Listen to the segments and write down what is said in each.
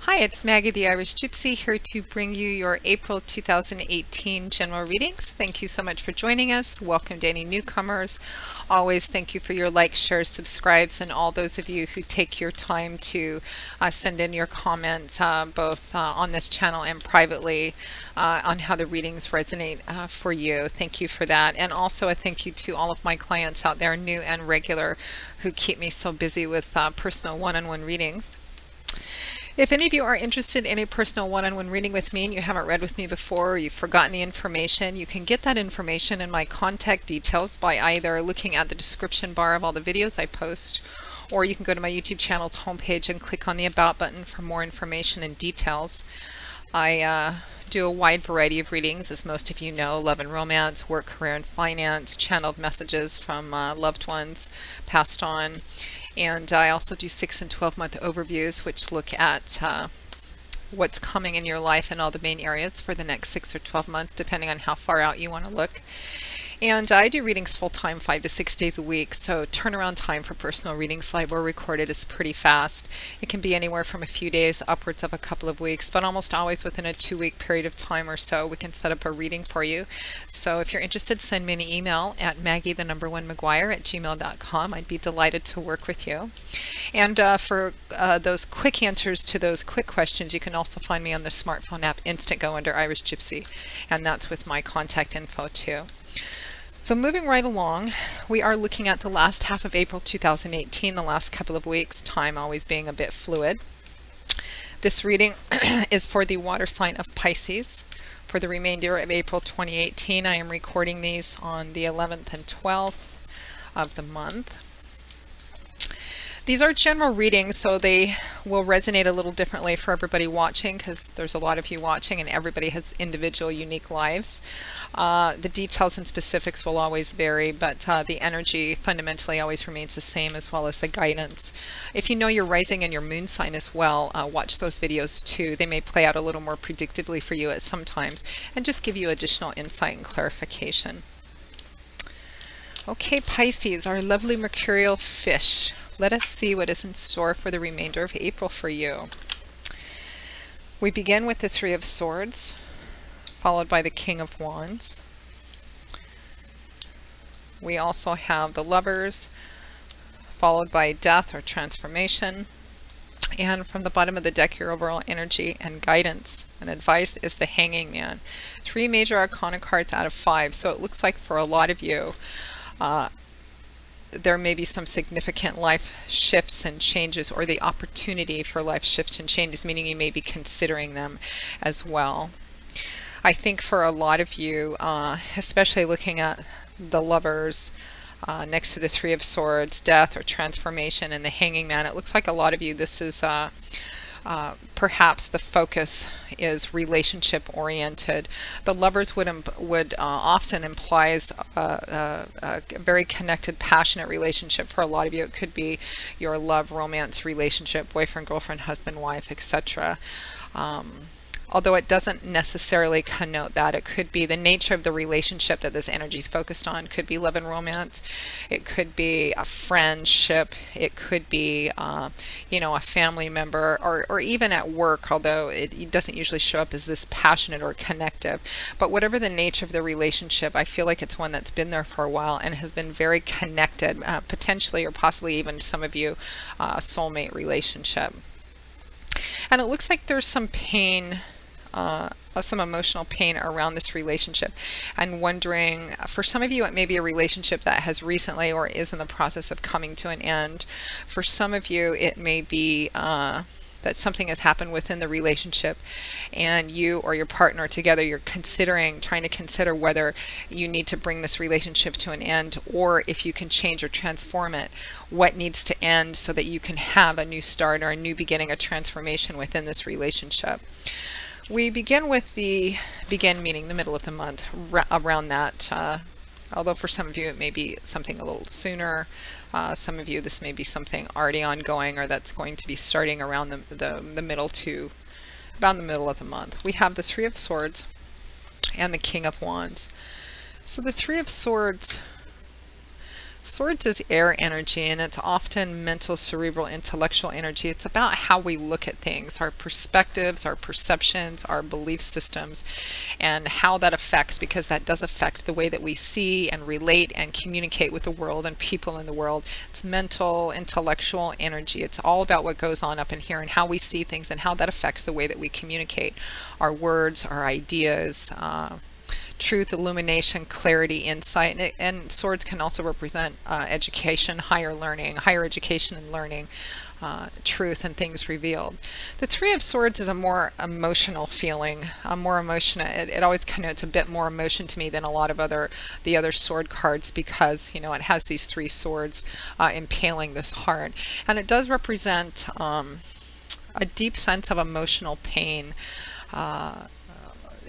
Hi, it's Maggie the Irish Gypsy here to bring you your April 2018 general readings. Thank you so much for joining us. Welcome to any newcomers. Always thank you for your likes, shares, subscribes, and all those of you who take your time to send in your comments both on this channel and privately on how the readings resonate for you. Thank you for that. And also a thank you to all of my clients out there, new and regular, who keep me so busy with personal one-on-one readings. If any of you are interested in a personal one-on-one reading with me and you haven't read with me before or you've forgotten the information, you can get that information in my contact details by either looking at the description bar of all the videos I post, or you can go to my YouTube channel's homepage and click on the About button for more information and details. I do a wide variety of readings, as most of you know: love and romance, work, career, and finance, channeled messages from loved ones passed on. And I also do 6 and 12-month overviews, which look at what's coming in your life and all the main areas for the next 6 or 12 months, depending on how far out you want to look. And I do readings full-time, 5 to 6 days a week, so turnaround time for personal readings live or recorded is pretty fast. It can be anywhere from a few days upwards of a couple of weeks, but almost always within a 2-week period of time or so we can set up a reading for you. So if you're interested, send me an email at maggie1mcguire@gmail.com. I'd be delighted to work with you. And for those quick answers to those quick questions, you can also find me on the smartphone app Instantgo under Irish Gypsy, and that's with my contact info too. So moving right along, we are looking at the last half of April 2018, the last couple of weeks, time always being a bit fluid. This reading is for the water sign of Pisces. For the remainder of April 2018, I am recording these on the 11th and 12th of the month. These are general readings, so they will resonate a little differently for everybody watching, because there's a lot of you watching and everybody has individual unique lives. The details and specifics will always vary, but the energy fundamentally always remains the same, as well as the guidance. If you know your rising and your moon sign as well, watch those videos too. They may play out a little more predictably for you at some times and just give you additional insight and clarification. Okay, Pisces, our lovely mercurial fish. Let us see what is in store for the remainder of April for you. We begin with the Three of Swords, followed by the King of Wands. We also have the Lovers, followed by Death or Transformation. And from the bottom of the deck, your overall energy and guidance and advice is the Hanging Man. 3 major arcana cards out of 5. So it looks like for a lot of you, there may be some significant life shifts and changes, or the opportunity for life shifts and changes, meaning you may be considering them as well. I think for a lot of you, especially looking at the Lovers next to the Three of Swords, Death or Transformation, and the Hanging Man, it looks like a lot of you, this is perhaps the focus is relationship oriented. The Lovers would often implies a very connected, passionate relationship. For a lot of you, it could be your love, romance relationship, boyfriend, girlfriend, husband, wife, etc. Although it doesn't necessarily connote that. It could be the nature of the relationship that this energy is focused on. It could be love and romance. It could be a friendship. It could be, you know, a family member, or even at work, although it doesn't usually show up as this passionate or connective. But whatever the nature of the relationship, I feel like it's one that's been there for a while and has been very connected, potentially or possibly even some of you, a soulmate relationship. And it looks like there's some pain, some emotional pain around this relationship, and wondering, for some of you it may be a relationship that has recently or is in the process of coming to an end. For some of you it may be that something has happened within the relationship and you or your partner together, you're trying to consider whether you need to bring this relationship to an end, or if you can change or transform it, what needs to end so that you can have a new start or a new beginning, a transformation within this relationship. We begin with the meaning the middle of the month, around that, although for some of you it may be something a little sooner. Some of you, this may be something already ongoing, or that's going to be starting around the middle to about the middle of the month. We have the Three of Swords and the King of Wands. So the Three of Swords Swords is air energy, and it's often mental, cerebral, intellectual energy. It's about how we look at things, our perspectives, our perceptions, our belief systems, and how that affects, because that does affect the way that we see and relate and communicate with the world and people in the world. It's mental, intellectual energy. It's all about what goes on up in here and how we see things and how that affects the way that we communicate our words, our ideas, truth, illumination, clarity, insight, and swords can also represent education, higher learning, higher education and learning, truth and things revealed. The Three of Swords is a more emotional feeling, more emotional. It always connotes a bit more emotion to me than a lot of the other sword cards, because you know it has these three swords impaling this heart, and it does represent a deep sense of emotional pain.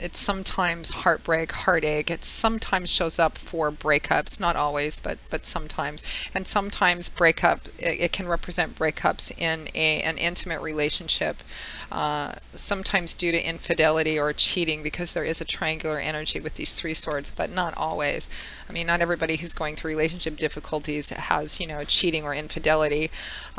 It's sometimes heartbreak, heartache. It sometimes shows up for breakups, not always, but sometimes. And sometimes breakup, it can represent breakups in an intimate relationship, sometimes due to infidelity or cheating, because there is a triangular energy with these three swords, but not always. I mean, not everybody who's going through relationship difficulties has, you know, cheating or infidelity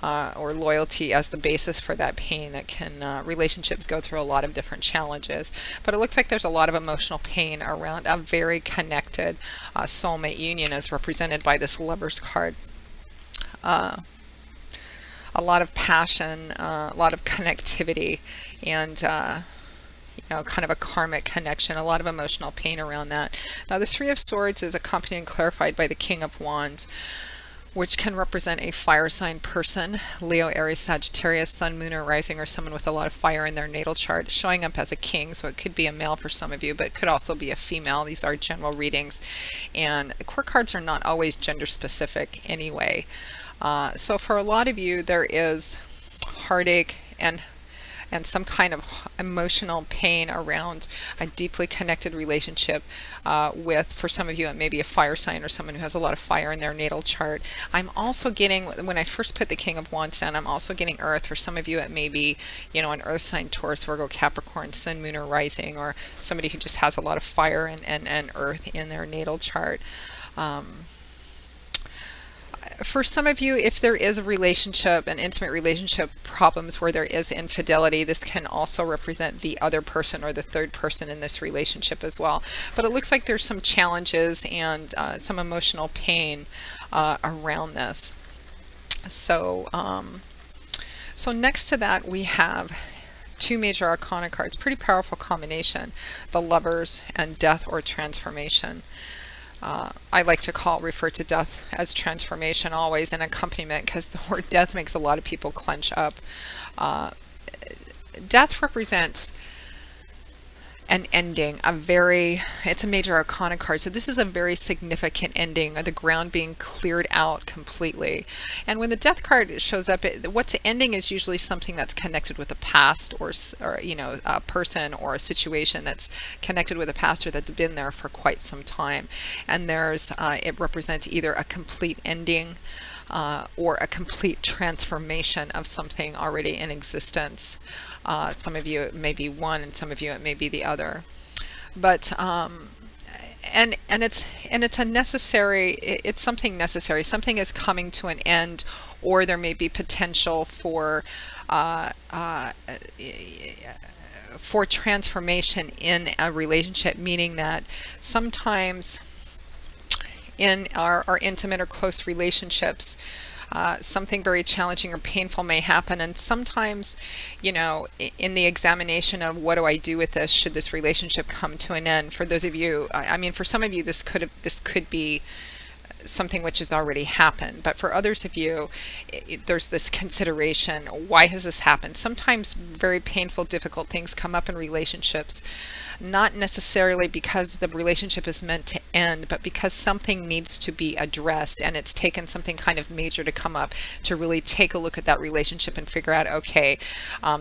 or loyalty as the basis for that pain. It can, relationships go through a lot of different challenges, but it looks like there's a lot of emotional pain around a very connected soulmate union, as represented by this Lover's card. A lot of passion, a lot of connectivity, and you know, kind of a karmic connection, a lot of emotional pain around that. Now, the Three of Swords is accompanied and clarified by the King of Wands, which can represent a fire sign person, Leo, Aries, Sagittarius, Sun, Moon, or Rising, or someone with a lot of fire in their natal chart, showing up as a king. So it could be a male for some of you, but it could also be a female. These are general readings, and the court cards are not always gender specific anyway. So for a lot of you, there is heartache and some kind of emotional pain around a deeply connected relationship with, for some of you, it may be a fire sign or someone who has a lot of fire in their natal chart. I'm also getting, when I first put the King of Wands down, I'm also getting Earth. For some of you, it may be, you know, an Earth sign, Taurus, Virgo, Capricorn, Sun, Moon, or Rising, or somebody who just has a lot of fire and Earth in their natal chart. For some of you, if there is a relationship, an intimate relationship problems where there is infidelity, this can also represent the other person or the third person in this relationship as well. But it looks like there's some challenges and some emotional pain around this. So, so next to that, we have two major arcana cards, pretty powerful combination, the Lovers and Death or Transformation. I like to refer to death as transformation always, and accompaniment, because the word death makes a lot of people clench up. Death represents an ending, it's a major arcana card, so this is a very significant ending, the ground being cleared out completely. And when the Death card shows up, what's ending is usually something that's connected with the past, or you know, a person or a situation that's connected with the past or that's been there for quite some time. And there's it represents either a complete ending or a complete transformation of something already in existence. Some of you it may be one, and some of you it may be the other. But and it's a necessary. It's something necessary. Something is coming to an end, or there may be potential for transformation in a relationship. Meaning that sometimes in our intimate or close relationships, something very challenging or painful may happen, and sometimes, you know, in the examination of what do I do with this, should this relationship come to an end, for those of you, I mean, for some of you, this could be something which has already happened, but for others of you, there's this consideration: why has this happened? Sometimes very painful, difficult things come up in relationships, not necessarily because the relationship is meant to end, but because something needs to be addressed, and it's taken something kind of major to come up to really take a look at that relationship and figure out, okay,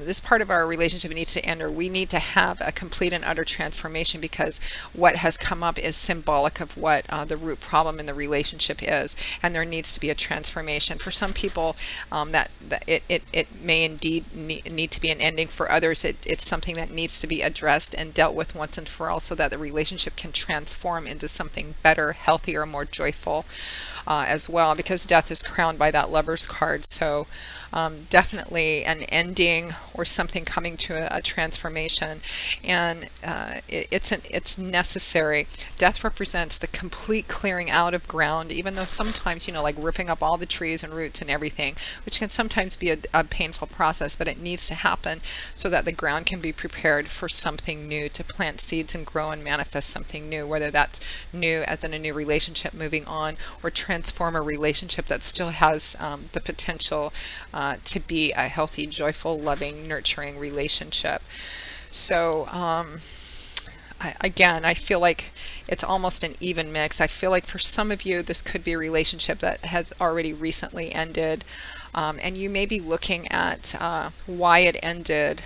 this part of our relationship needs to end, or we need to have a complete and utter transformation, because what has come up is symbolic of what the root problem in the relationship is, and there needs to be a transformation. For some people, it may indeed need to be an ending. For others, it's something that needs to be addressed and dealt with with once and for all, so that the relationship can transform into something better, healthier, more joyful as well, because death is crowned by that Lover's card. So definitely an ending or something coming to a transformation, and it's necessary. Death represents the complete clearing out of ground, even though sometimes, you know, like ripping up all the trees and roots and everything, which can sometimes be a painful process, but it needs to happen so that the ground can be prepared for something new, to plant seeds and grow and manifest something new, whether that's new as in a new relationship moving on, or transform a relationship that still has the potential to be a healthy, joyful, loving, nurturing relationship. So again, I feel like it's almost an even mix. I feel like for some of you, this could be a relationship that has already recently ended, and you may be looking at why it ended.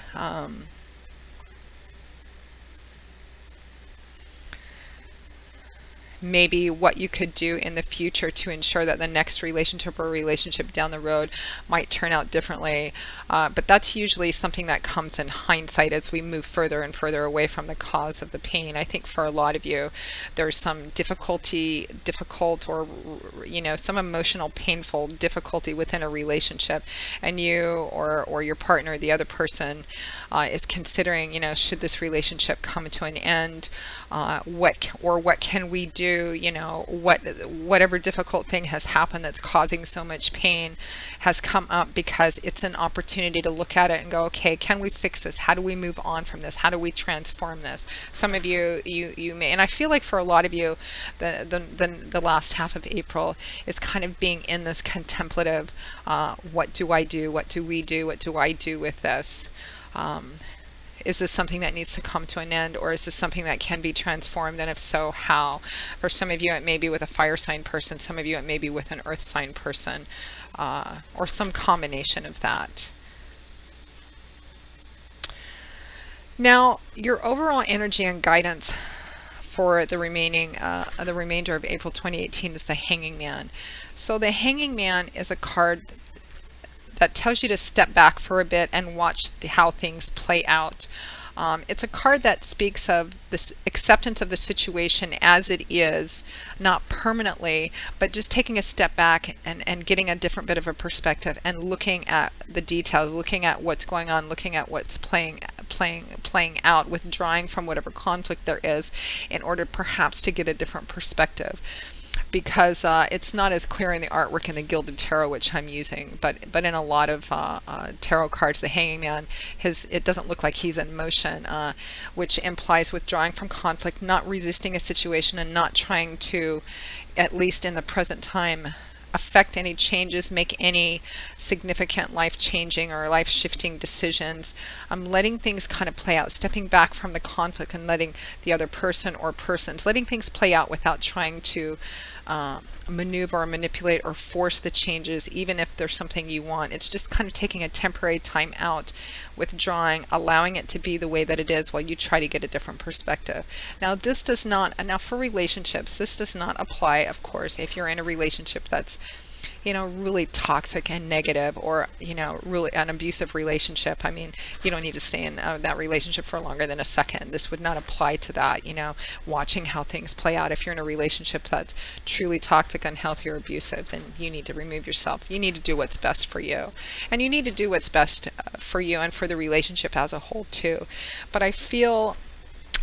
Maybe what you could do in the future to ensure that the next relationship or relationship down the road might turn out differently. But that's usually something that comes in hindsight as we move further and further away from the cause of the pain. I think for a lot of you, there's some difficult or, you know, some emotional, painful difficulty within a relationship, and you or your partner, the other person, is considering, you know, should this relationship come to an end? What can we do? You know, whatever difficult thing has happened that's causing so much pain has come up because it's an opportunity to look at it and go, okay, can we fix this? How do we move on from this? How do we transform this? Some of you may, and I feel like for a lot of you, the last half of April is kind of being in this contemplative, what do I do? What do we do? What do I do with this? Is this something that needs to come to an end, or is this something that can be transformed? And if so, how? For some of you, it may be with a fire sign person. Some of you, it may be with an earth sign person, or some combination of that. Now, your overall energy and guidance for the remainder of April 2018 is the Hanging Man. So the Hanging Man is a card that tells you to step back for a bit and watch how things play out. It's a card that speaks of this acceptance of the situation as it is, not permanently, but just taking a step back and getting a different bit of a perspective and looking at the details, looking at what's going on, looking at what's playing out, withdrawing from whatever conflict there is in order perhaps to get a different perspective. Because it's not as clear in the artwork in the Gilded Tarot, which I'm using, but in a lot of tarot cards, the Hanging Man, it doesn't look like he's in motion, which implies withdrawing from conflict, not resisting a situation, and not trying to, at least in the present time, affect any changes, make any significant life-changing or life-shifting decisions. I'm letting things kind of play out, stepping back from the conflict and letting the other person or persons, letting things play out without trying to maneuver or manipulate or force the changes, even if there's something you want. It's just kind of taking a temporary time out, withdrawing, allowing it to be the way that it is while you try to get a different perspective. Now, this does not, for relationships, this does not apply, of course, if you're in a relationship that's, you know, really toxic and negative, or, you know, really an abusive relationship. I mean, you don't need to stay in that relationship for longer than a second. This would not apply to that, you know, watching how things play out. If you're in a relationship that's truly toxic, unhealthy, or abusive, then you need to remove yourself. You need to do what's best for you. And you need to do what's best for you and for the relationship as a whole, too. But I feel,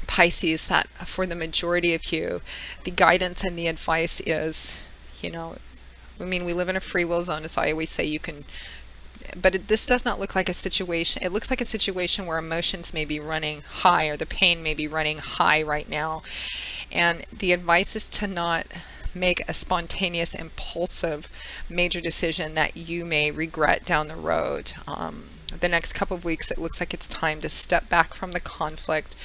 Pisces, that for the majority of you, the guidance and the advice is, you know, I mean, we live in a free will zone, as I always say. You can, but this does not look like a situation. It looks like a situation where emotions may be running high, or the pain may be running high right now. And the advice is to not make a spontaneous, impulsive, major decision that you may regret down the road. The next couple of weeks, it looks like it's time to step back from the conflict.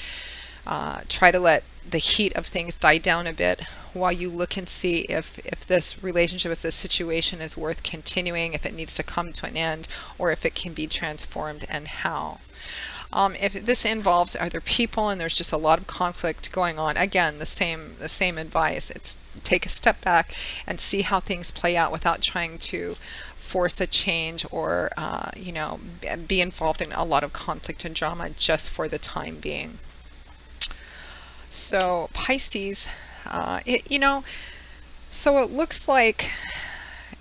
Try to let the heat of things die down a bit while you look and see if this relationship, if this situation is worth continuing, if it needs to come to an end, or if it can be transformed, and how. If this involves other people and there's just a lot of conflict going on, again, the same advice. It's take a step back and see how things play out without trying to force a change or you know, be involved in a lot of conflict and drama just for the time being. So Pisces, so it looks like,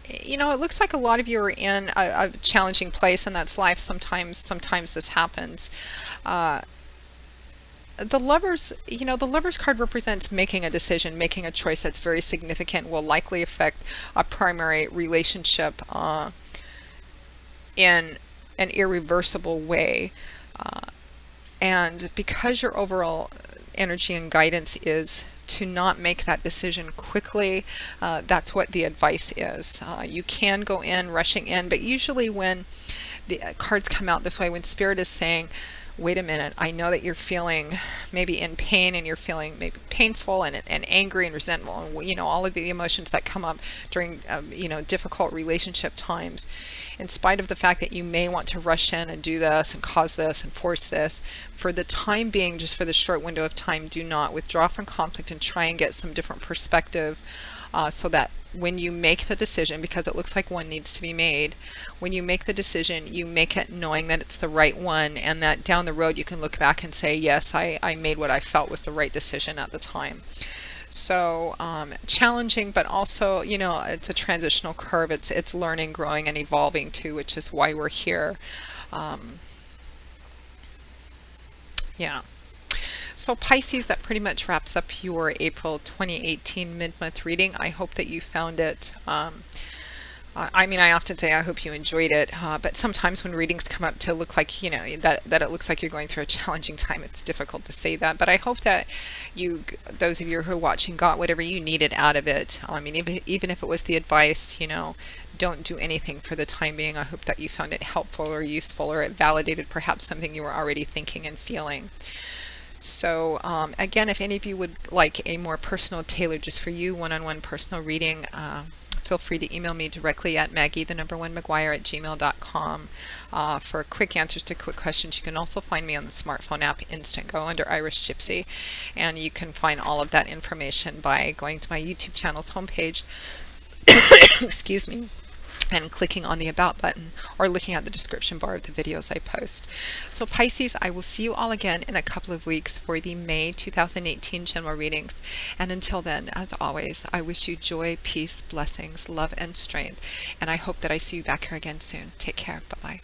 it looks like a lot of you are in a challenging place, and that's life. Sometimes this happens. The lovers, the lovers card represents making a decision, making a choice that's very significant, will likely affect a primary relationship in an irreversible way. And because your overall energy and guidance is to not make that decision quickly, that's what the advice is. You can go in rushing in, but usually when the cards come out this way, when Spirit is saying, wait a minute, I know that you're feeling maybe in pain, and you're feeling maybe painful and angry and resentful, and all of the emotions that come up during difficult relationship times. In spite of the fact that you may want to rush in and do this and cause this and force this, for the time being, just for the short window of time, do not withdraw from conflict and try and get some different perspective, so that when you make the decision, because it looks like one needs to be made, when you make the decision, you make it knowing that it's the right one, and that down the road you can look back and say, yes, I made what I felt was the right decision at the time. So challenging, but also, it's a transitional curve. It's learning, growing, and evolving too, which is why we're here. Yeah. So Pisces, that pretty much wraps up your April 2018 mid-month reading. I hope that you found it. I often say I hope you enjoyed it, but sometimes when readings come up to look like, that it looks like you're going through a challenging time, it's difficult to say that. But I hope that those of you who are watching, got whatever you needed out of it. Even if it was the advice, don't do anything for the time being. I hope that you found it helpful or useful, or it validated perhaps something you were already thinking and feeling. So again, if any of you would like a more personal, tailored just for you, one-on-one personal reading, feel free to email me directly at maggie1maguire@gmail.com for quick answers to quick questions. You can also find me on the smartphone app Instantgo under Irish Gypsy, and you can find all of that information by going to my YouTube channel's homepage, excuse me, and clicking on the About button, or looking at the description bar of the videos I post. So Pisces, I will see you all again in a couple of weeks for the May 2018 general readings. And until then, as always, I wish you joy, peace, blessings, love, and strength. And I hope that I see you back here again soon. Take care. Bye-bye.